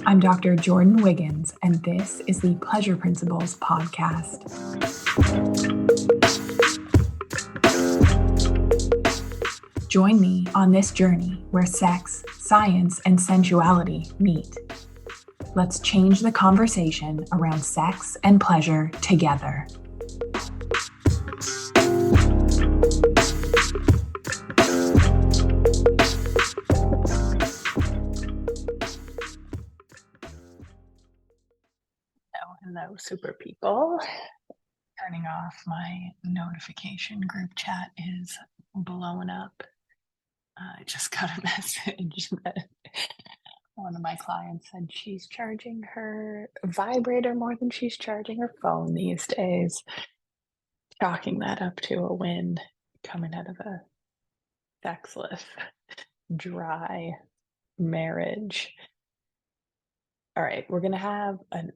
I'm Dr. Jordin Wiggins, and this is the Pleasure Principles podcast. Join me on this journey where sex, science, and sensuality meet. Let's change the conversation around sex and pleasure together. Hello, super people. Turning off my notification group chat is blowing up. I just got a message that one of my clients said she's charging her vibrator more than she's charging her phone these days. Chalking that up to a win coming out of a sexless, dry marriage. All right, we're going to have an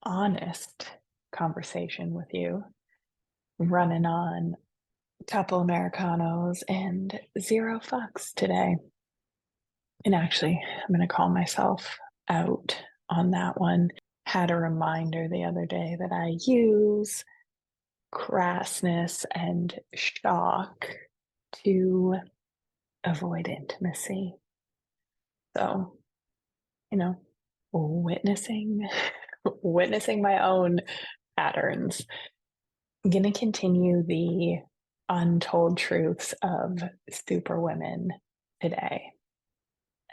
honest conversation with you, running on a couple Americanos and zero fucks today. And actually, I'm going to call myself out on that one. Had a reminder the other day that I use crassness and shock to avoid intimacy. So, witnessing my own patterns. I'm going to continue the untold truths of Superwoman today.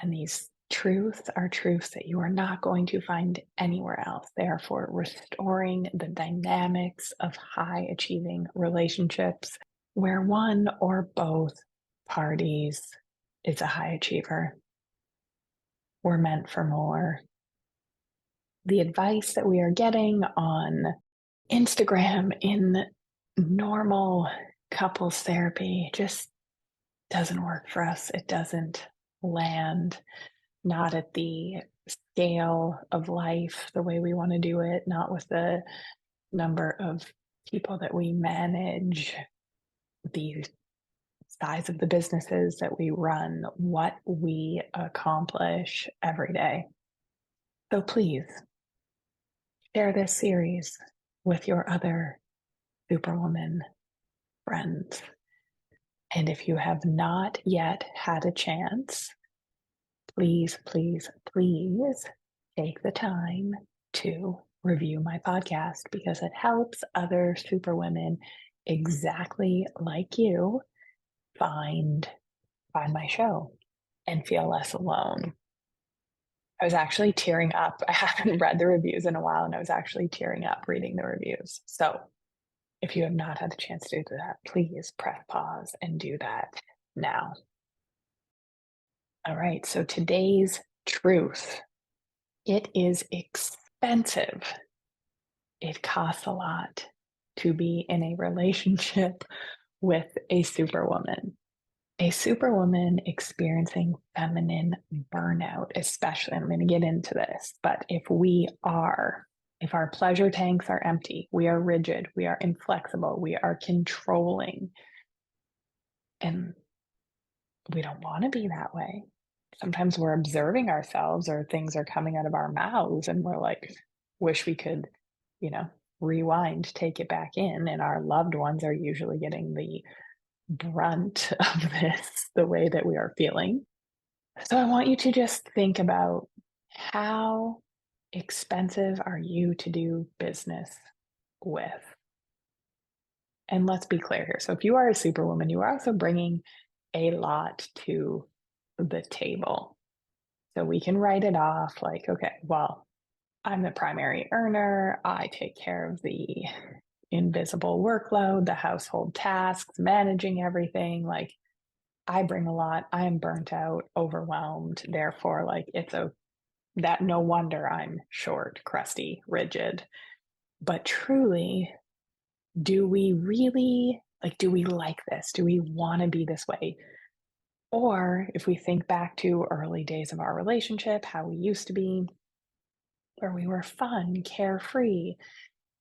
And these truths are truths that you are not going to find anywhere else. They are for restoring the dynamics of high achieving relationships where one or both parties is a high achiever. We're meant for more. The advice that we are getting on Instagram in normal couples therapy just doesn't work for us. It doesn't land, not at the scale of life, the way we want to do it, not with the number of people that we manage, the size of the businesses that we run, what we accomplish every day. So please share this series with your other Superwoman friends. And if you have not yet had a chance, please, please, please take the time to review my podcast because it helps other Superwomen exactly like you find my show and feel less alone. I was actually tearing up. I haven't read the reviews in a while, and I was actually tearing up reading the reviews. So if you have not had a chance to do that, please press pause and do that now. All right, so today's truth. It is expensive. It costs a lot to be in a relationship with a superwoman. A superwoman experiencing feminine burnout, especially, I'm going to get into this, but if our pleasure tanks are empty, we are rigid, we are inflexible, we are controlling, and we don't want to be that way. Sometimes we're observing ourselves or things are coming out of our mouths and we're like, wish we could, rewind, take it back in. And our loved ones are usually getting the brunt of this, the way that we are feeling. So I want you to just think about how expensive are you to do business with? And let's be clear here. So if you are a superwoman, you are also bringing a lot to the table. So we can write it off like, okay, well, I'm the primary earner. I take care of the invisible workload, the household tasks, managing everything. Like, I bring a lot. I am burnt out, overwhelmed. Therefore, that no wonder I'm short, crusty, rigid. But truly, do we really do we like this? Do we want to be this way? Or if we think back to early days of our relationship, how we used to be, where we were fun, carefree.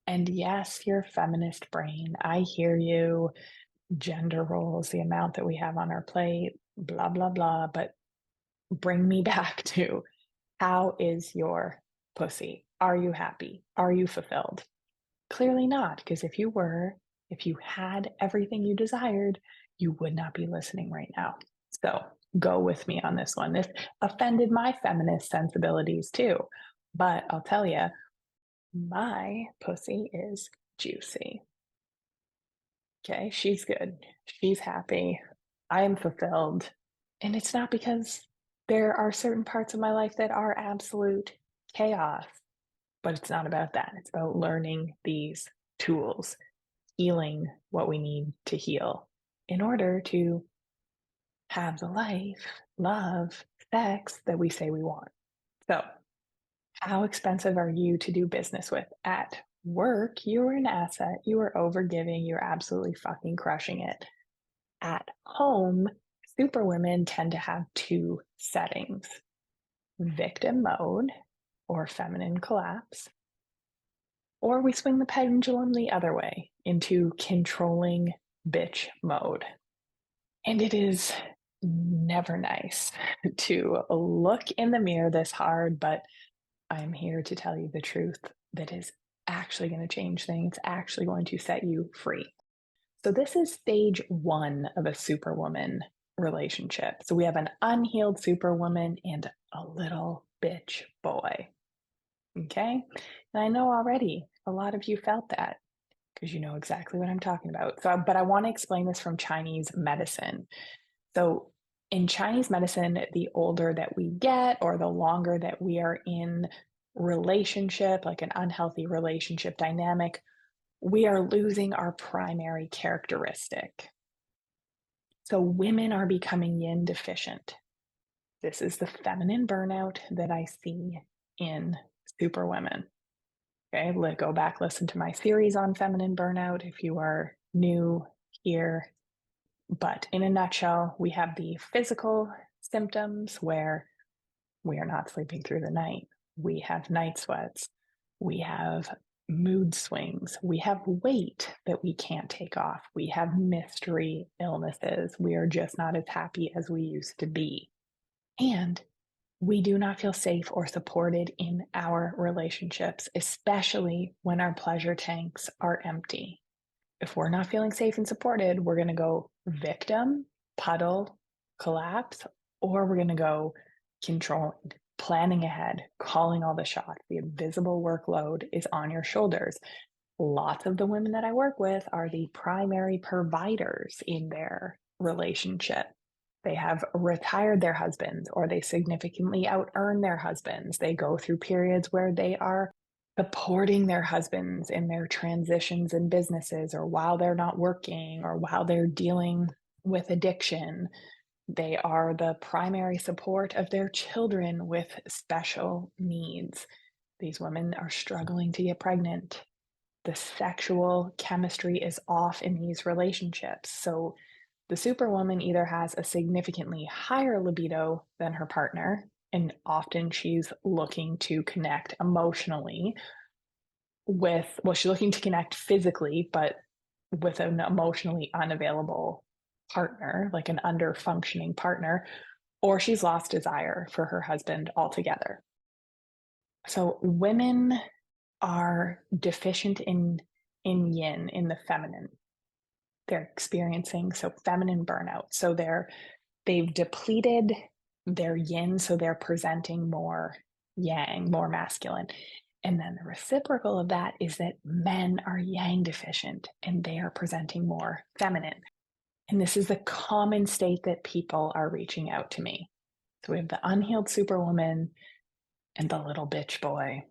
And yes, your feminist brain, I hear you, gender roles, the amount that we have on our plate, blah, blah, blah. But bring me back to How is your pussy? Are you happy? Are you fulfilled? Clearly not, because if you were, if you had everything you desired, you would not be listening right now. So go with me on this one. This offended my feminist sensibilities too. But I'll tell you, my pussy is juicy. Okay, she's good. She's happy. I am fulfilled. And it's not because there are certain parts of my life that are absolute chaos, but it's not about that. It's about learning these tools, healing what we need to heal in order to have the life, love, sex that we say we want. So, how expensive are you to do business with? At work, you are an asset, you are overgiving, you're absolutely fucking crushing it. At home, superwomen tend to have two settings: victim mode or feminine collapse, or we swing the pendulum the other way into controlling bitch mode. And it is never nice to look in the mirror this hard, but I'm here to tell you the truth that is actually going to change things, actually going to set you free. So, this is stage one of a superwoman relationship. So, we have an unhealed superwoman and a little bitch boy. Okay. And I know already a lot of you felt that because you know exactly what I'm talking about. So, but I want to explain this from Chinese medicine. So, in Chinese medicine, the older that we get or the longer that we are in relationship, like an unhealthy relationship dynamic, we are losing our primary characteristic. So, women are becoming yin deficient. This is the feminine burnout that I see in superwomen. Okay, go back, listen to my series on feminine burnout if you are new here. But in a nutshell, we have the physical symptoms where we are not sleeping through the night. We have night sweats. We have mood swings. We have weight that we can't take off. We have mystery illnesses. We are just not as happy as we used to be. And we do not feel safe or supported in our relationships, especially when our pleasure tanks are empty. If we're not feeling safe and supported, we're going to go victim, puddle, collapse, or we're going to go control, planning ahead, calling all the shots. The invisible workload is on your shoulders. Lots of the women that I work with are the primary providers in their relationship. They have retired their husbands or they significantly out earn their husbands. They go through periods where they are supporting their husbands in their transitions in businesses or while they're not working or while they're dealing with addiction. They are the primary support of their children with special needs. These women are struggling to get pregnant. The sexual chemistry is off in these relationships. So the superwoman either has a significantly higher libido than her partner, and often she's looking to connect emotionally with, well, she's looking to connect physically, but with an emotionally unavailable partner, like an under functioning partner, or she's lost desire for her husband altogether. So women are deficient in yin, in the feminine. They're experiencing so feminine burnout. So they've depleted their yin, so they're presenting more yang, more masculine. And then the reciprocal of that is that men are yang deficient and they are presenting more feminine. And this is the common state that people are reaching out to me. So we have the unhealed superwoman and the little bitch boy,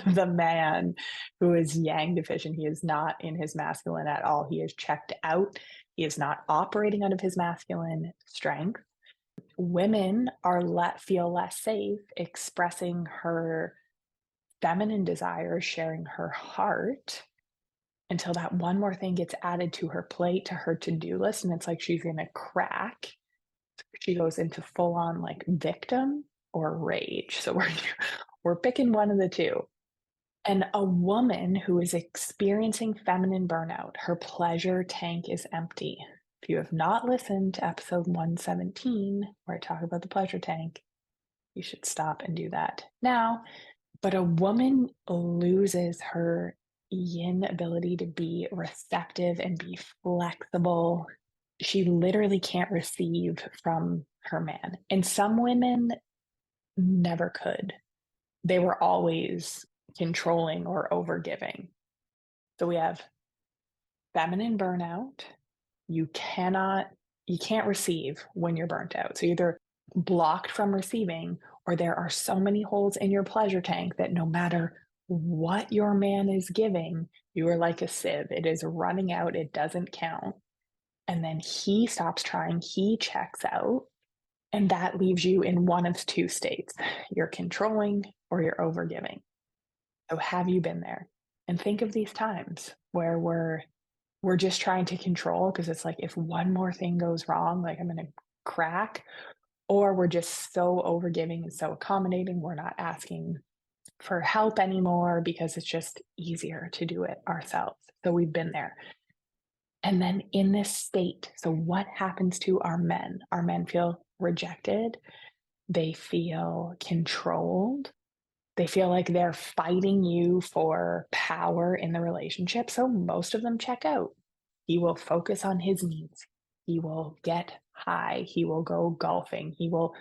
the man who is yang deficient. He is not in his masculine at all. He is checked out. He is not operating out of his masculine strength. Women feel less safe expressing her feminine desires, sharing her heart until that one more thing gets added to her plate, to her to-do list, and it's like she's going to crack. She goes into full on like victim or rage. So we're picking one of the two. And a woman who is experiencing feminine burnout, her pleasure tank is empty. If you have not listened to episode 117, where I talk about the pleasure tank, You should stop and do that now. But a woman loses her yin ability to be receptive and be flexible. She literally can't receive from her man. And some women never could. They were always controlling or overgiving. So we have feminine burnout. You cannot, you can't receive when you're burnt out. So you're either blocked from receiving, or there are so many holes in your pleasure tank that no matter what your man is giving, you are like a sieve. It is running out. It doesn't count. And then he stops trying. He checks out. And that leaves you in one of two states. You're controlling or you're overgiving. So have you been there? And think of these times where we're just trying to control because it's like if one more thing goes wrong, like I'm going to crack, or we're just so overgiving and so accommodating, we're not asking for help anymore because it's just easier to do it ourselves. So we've been there. And then in this state, so what happens to our men? Our men feel rejected. They feel controlled. They feel like they're fighting you for power in the relationship. So most of them check out. He will focus on his needs. He will get high. He will go golfing. He will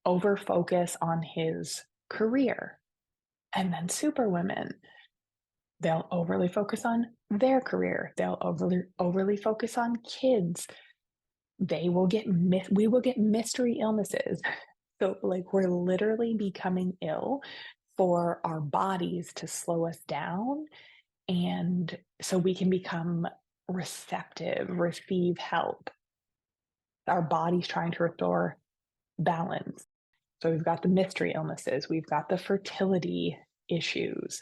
over focus on his career. And then Superwomen, they'll overly focus on their career. They'll overly focus on kids. We will get mystery illnesses. So like we're literally becoming ill for our bodies to slow us down. And so we can become receptive, receive help. Our body's trying to restore balance. So we've got the mystery illnesses, we've got the fertility issues.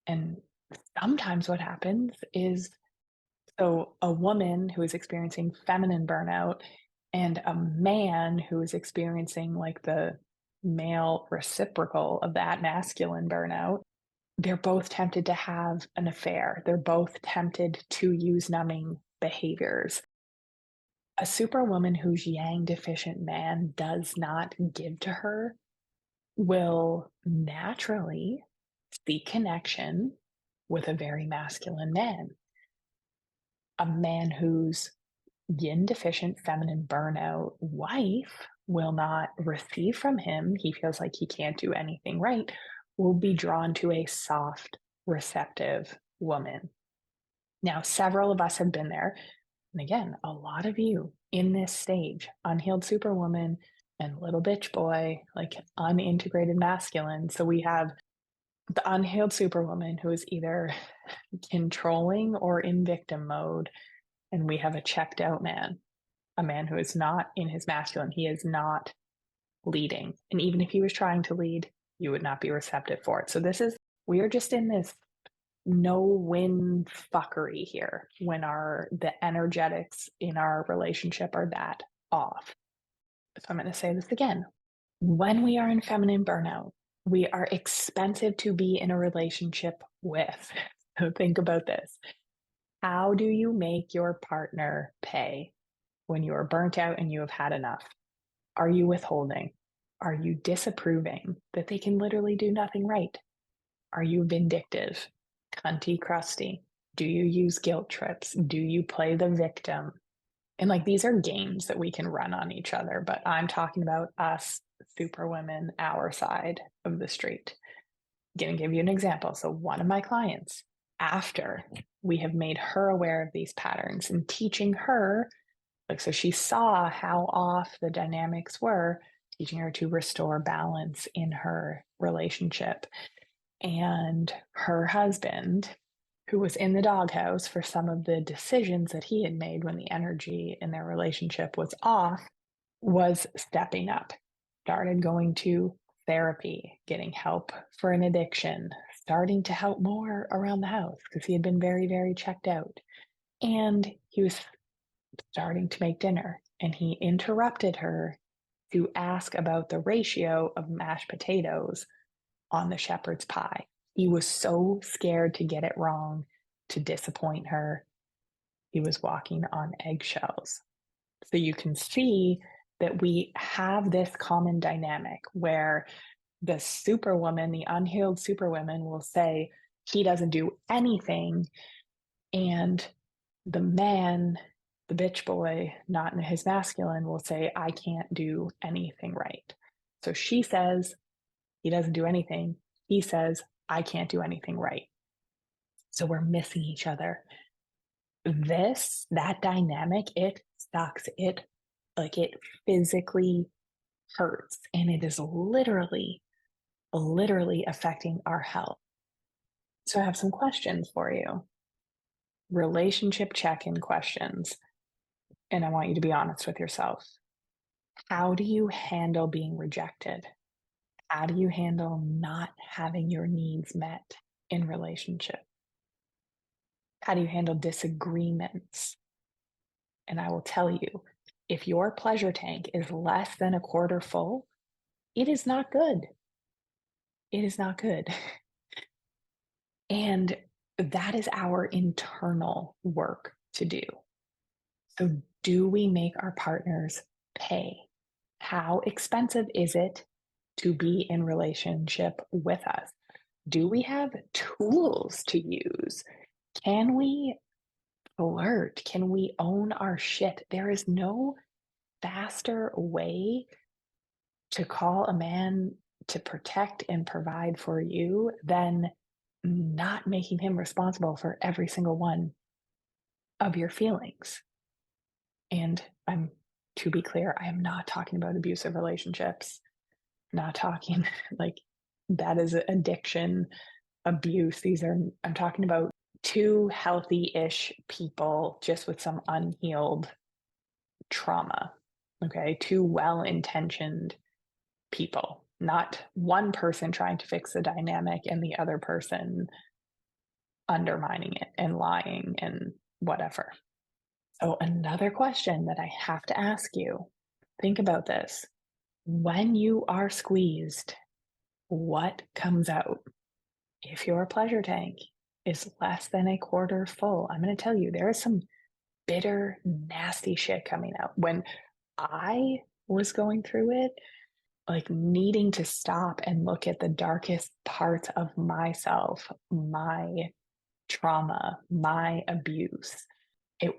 And sometimes what happens is so a woman who is experiencing feminine burnout and a man who is experiencing like the male reciprocal of that masculine burnout, they're both tempted to have an affair. They're both tempted to use numbing behaviors. A superwoman whose yang deficient man does not give to her will naturally seek connection with a very masculine man. A man whose yin deficient feminine burnout wife will not receive from him. He feels like he can't do anything right, will be drawn to a soft, receptive woman. Now, several of us have been there. And again, a lot of you in this stage, unhealed superwoman and little bitch boy, like unintegrated masculine. So we have the unhealed superwoman who is either controlling or in victim mode. And we have a checked out man, a man who is not in his masculine. He is not leading. And even if he was trying to lead, you would not be receptive for it. So we are just in this no win fuckery here when the energetics in our relationship are that off. So I'm going to say this again. When we are in feminine burnout, we are expensive to be in a relationship with. So think about this. How do you make your partner pay when you are burnt out and you have had enough? Are you withholding? Are you disapproving that they can literally do nothing right? Are you vindictive? Cunty crusty? Do you use guilt trips? Do you play the victim? And like these are games that we can run on each other, but I'm talking about us, superwomen, our side of the street. I'm going to give you an example. So one of my clients, after we have made her aware of these patterns and teaching her, like, so she saw how off the dynamics were, teaching her to restore balance in her relationship. And her husband, who was in the doghouse for some of the decisions that he had made when the energy in their relationship was off, was stepping up, started going to therapy, getting help for an addiction, starting to help more around the house because he had been very, very checked out. And he was starting to make dinner, and he interrupted her to ask about the ratio of mashed potatoes on the shepherd's pie. He was so scared to get it wrong, to disappoint her. He was walking on eggshells. So you can see that we have this common dynamic where the superwoman, the unhealed superwoman, will say he doesn't do anything, and the man, the bitch boy, not in his masculine, will say, I can't do anything right. So she says he doesn't do anything. He says, I can't do anything right. So we're missing each other. That dynamic, it sucks. It physically hurts. And it is literally affecting our health. So I have some questions for you. Relationship check-in questions. And I want you to be honest with yourself. How do you handle being rejected? How do you handle not having your needs met in relationship? How do you handle disagreements? And I will tell you, if your pleasure tank is less than a quarter full, it is not good. It is not good. And that is our internal work to do. So, do we make our partners pay? How expensive is it to be in relationship with us? Do we have tools to use? Can we flirt? Can we own our shit? There is no faster way to call a man to protect and provide for you than not making him responsible for every single one of your feelings. And to be clear, I am not talking about abusive relationships, not talking like that is addiction, abuse. I'm talking about two healthy-ish people just with some unhealed trauma. Okay. Two well-intentioned people, not one person trying to fix the dynamic and the other person undermining it and lying and whatever. So, another question that I have to ask you, think about this. When you are squeezed, what comes out? If your pleasure tank is less than a quarter full, I'm going to tell you there is some bitter, nasty shit coming out. When I was going through it, like needing to stop and look at the darkest parts of myself, my trauma, my abuse,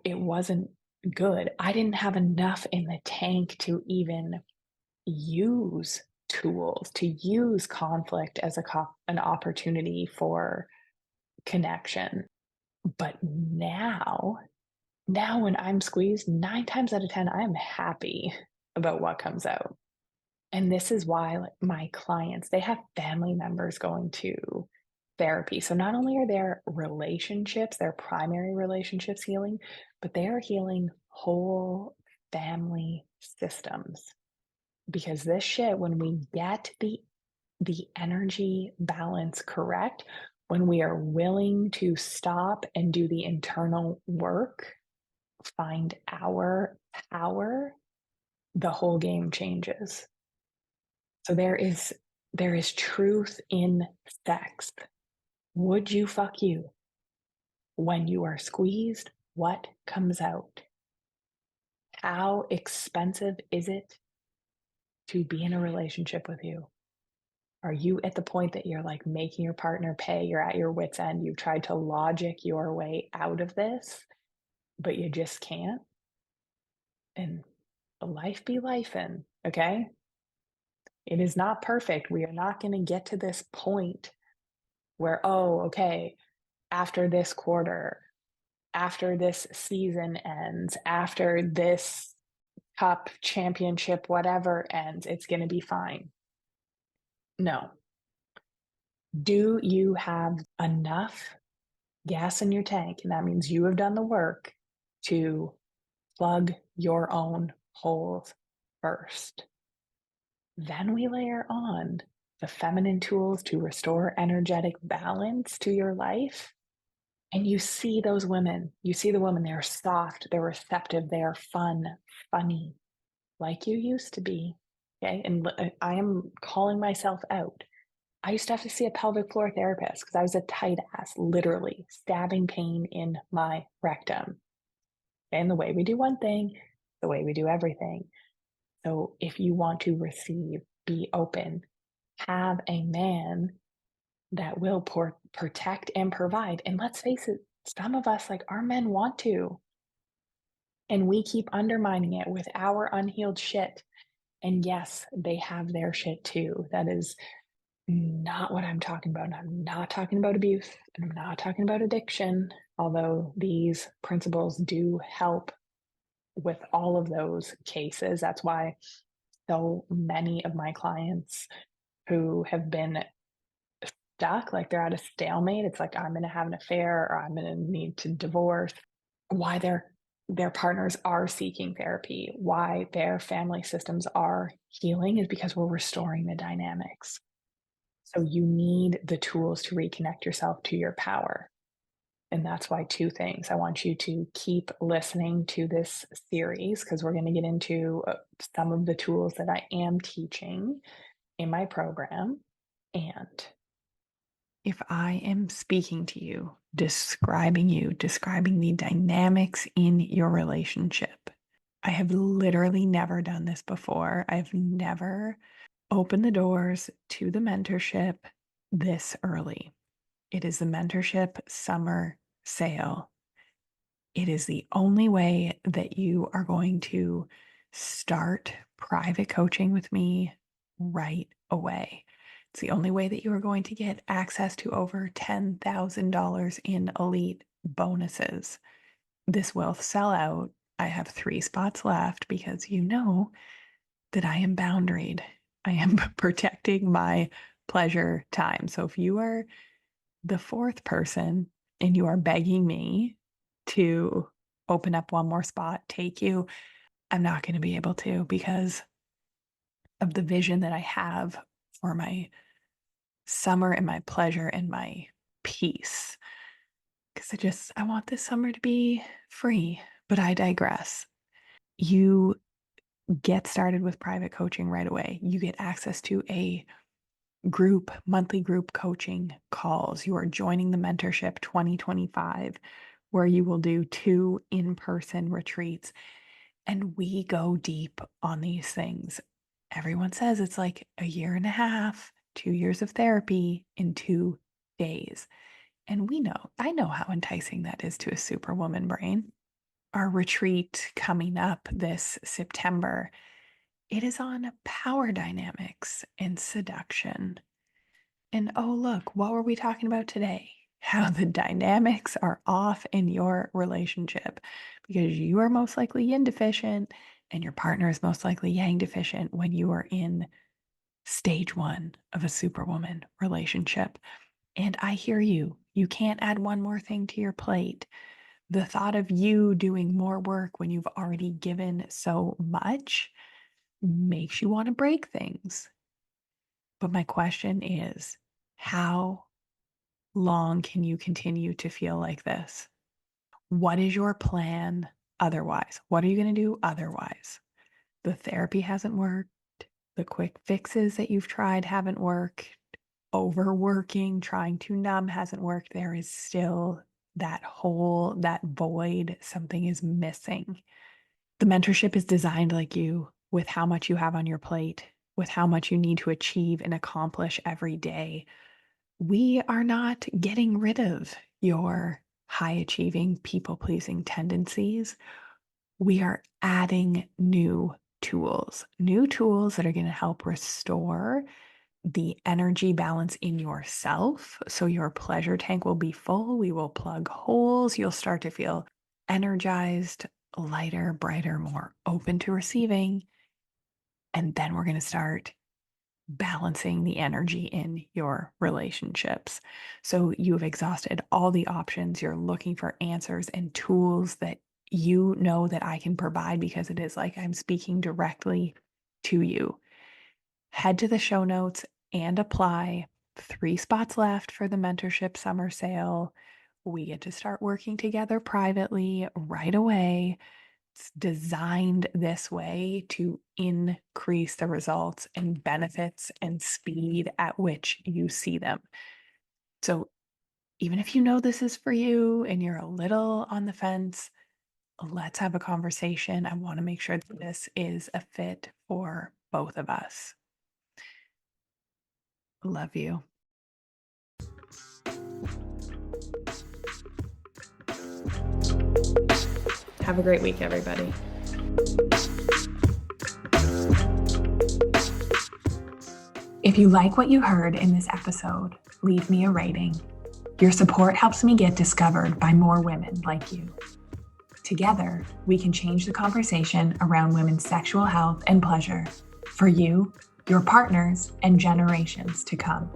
it wasn't good. I didn't have enough in the tank to even use tools, to use conflict as an opportunity for connection. But now when I'm squeezed, 9 times out of 10, I'm happy about what comes out. And this is why, like, my clients, they have family members going to therapy. So not only are their relationships, their primary relationships healing, but they are healing whole family systems. Because this shit, when we get the energy balance correct, when we are willing to stop and do the internal work, find our power, the whole game changes. So there is truth in sex. Would you fuck you? When you are squeezed, what comes out? How expensive is it to be in a relationship with you? Are you at the point that you're like making your partner pay? You're at your wit's end. You've tried to logic your way out of this, but you just can't. And life be lifing, okay? It is not perfect. We are not going to get to this point where, oh, okay, after this quarter, after this season ends, after this cup, championship, whatever ends, it's going to be fine. No. Do you have enough gas in your tank? And that means you have done the work to plug your own holes first. Then we layer on the feminine tools to restore energetic balance to your life. And you see those women, you see the women, they're soft, they're receptive, they're fun, funny, like you used to be. Okay. And I am calling myself out. I used to have to see a pelvic floor therapist because I was a tight ass, literally stabbing pain in my rectum. And the way we do one thing, the way we do everything. So if you want to receive, be open, have a man that will protect and provide. And let's face it, some of us, like our men want to, and we keep undermining it with our unhealed shit. And yes, they have their shit too. That is not what I'm talking about. And I'm not talking about abuse and I'm not talking about addiction, although these principles do help with all of those cases. That's why so many of my clients who have been stuck, like they're at a stalemate, it's like, I'm going to have an affair or I'm going to need to divorce, why their partners are seeking therapy, why their family systems are healing is because we're restoring the dynamics. So you need the tools to reconnect yourself to your power. And that's why two things. I want you to keep listening to this series because we're going to get into some of the tools that I am teaching in my program. And if I am speaking to you, describing the dynamics in your relationship, I have literally never done this before. I've never opened the doors to the mentorship this early. It is the mentorship summer sale. It is the only way that you are going to start private coaching with me right away. It's the only way that you are going to get access to over $10,000 in elite bonuses. This will sell out. I have 3 spots left because you know that I am boundaried. I am protecting my pleasure time. So if you are the 4th person and you are begging me to open up one more spot, take you, I'm not going to be able to because of the vision that I have for my summer and my pleasure and my peace. Because I want this summer to be free, but I digress. You get started with private coaching right away. You get access to a monthly group coaching calls. You are joining the Mentorship 2025, where you will do 2 in-person retreats. And we go deep on these things. Everyone says it's like a year and a half, 2 years of therapy in 2 days. And I know how enticing that is to a superwoman brain. Our retreat coming up this September, it is on power dynamics and seduction. And oh, look, what were we talking about today? How the dynamics are off in your relationship because you are most likely yin deficient and your partner is most likely yang deficient when you are in stage 1 of a superwoman relationship. And I hear you. You can't add one more thing to your plate. The thought of you doing more work when you've already given so much makes you want to break things. But my question is, how long can you continue to feel like this? What is your plan otherwise? What are you going to do otherwise? The therapy hasn't worked. The quick fixes that you've tried haven't worked. Overworking, trying to numb hasn't worked. There is still that hole, that void. Something is missing. The mentorship is designed like you, with how much you have on your plate, with how much you need to achieve and accomplish every day. We are not getting rid of your high achieving, people pleasing tendencies. We are adding new tools that are going to help restore the energy balance in yourself. So your pleasure tank will be full. We will plug holes. You'll start to feel energized, lighter, brighter, more open to receiving. And then we're going to start balancing the energy in your relationships. So you've exhausted all the options. You're looking for answers and tools that you know that I can provide because it is like I'm speaking directly to you. Head to the show notes and apply. 3 spots left for the mentorship summer sale. We get to start working together privately right away. It's designed this way to increase the results and benefits and speed at which you see them. So even if you know this is for you and you're a little on the fence, Let's have a conversation. I want to make sure that this is a fit for both of us. Love you. Have a great week, everybody. If you like what you heard in this episode, leave me a rating. Your support helps me get discovered by more women like you. Together, we can change the conversation around women's sexual health and pleasure for you, your partners, and generations to come.